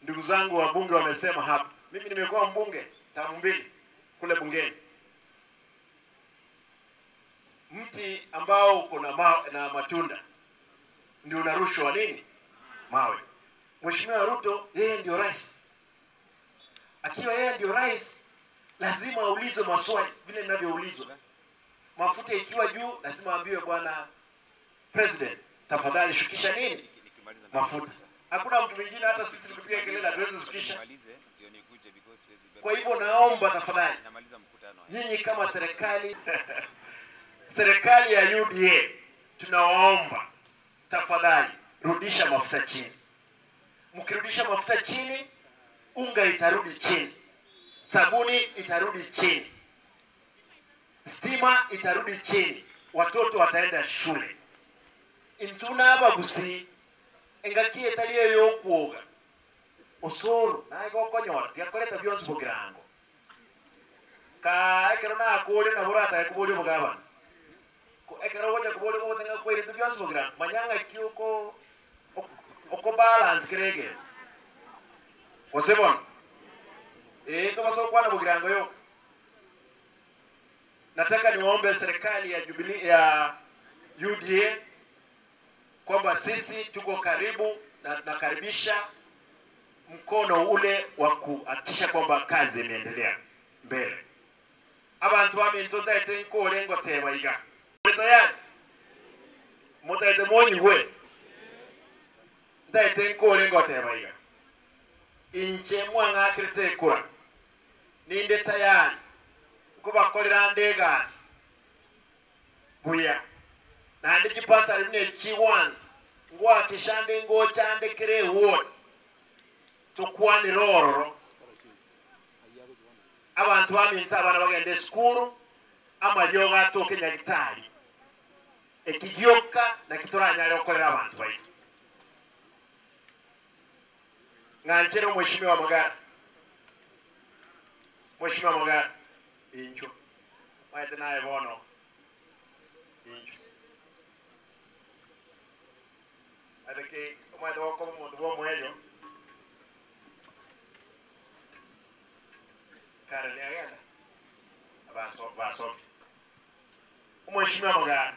Ndugu zangu wabunge wamesema hapa. Mimi nimekuwa mbunge tamu mbili kule bungeni. Mti ambao uko na matunda ndio unarushwa nini? Mawe. Mheshimiwa Ruto yeye ndio rais. Akiwa yeye ndio rais, lazima aulizwe maswali vile ninavyoulizwa. Mafuta ikiwa juu, lazima aambiwe bwana president, tafadhali shukisha nini? Mafuta. Hakuna mtu mwingine, hata sisi tukipiga kelele hatuwezi shukisha. Kwa hivyo naomba tafadhali, nyinyi kama serikali serikali ya UDA, tunawaomba tafadhali rudisha mafuta chini. Mkirudisha mafuta chini, unga itarudi chini, sabuni itarudi chini, stima itarudi chini, watoto wataenda shule. Intuna abagusi engakie taliyo yokuoga osoro na igokonyora yakoleta byonse bugirango ka ekero na akole na burata yakubuli bugabana ko ekero goja kubuli go tenga ko ire byonse bugirango manyanga kiuko oko balance kirege osebon to baso kwa na bugirango yo. Nataka niwaombe serikali ya Jubilee ya UDA kwamba sisi tuko karibu na tunakaribisha mkono ule wa kuhakikisha kwamba kazi imeendelea mbele. Abantu baminto ndaite ko lengo teba iga. Tayari mutaite monyi we. Ndaite ko lengo teba iga. Inche mwanga kirete kura. Ninde tayari kuba kolera ndegas. Buya. Na ndiki pasa rine chiwanza. Ngwa kishande ngo chande kire ward. Tukwani roro. Abantu baminta abana bagende school ama yoga toke nyagitari. Ekigyoka na kitoranya lokolera abantu baitu. Nganchere mheshimiwa Magara. Mheshimiwa Magara incho. Maite naye bono. Incho. Adeke maite wako muntu bo mwejo. Kare ni agenda. Abaso. Mheshimiwa Magara.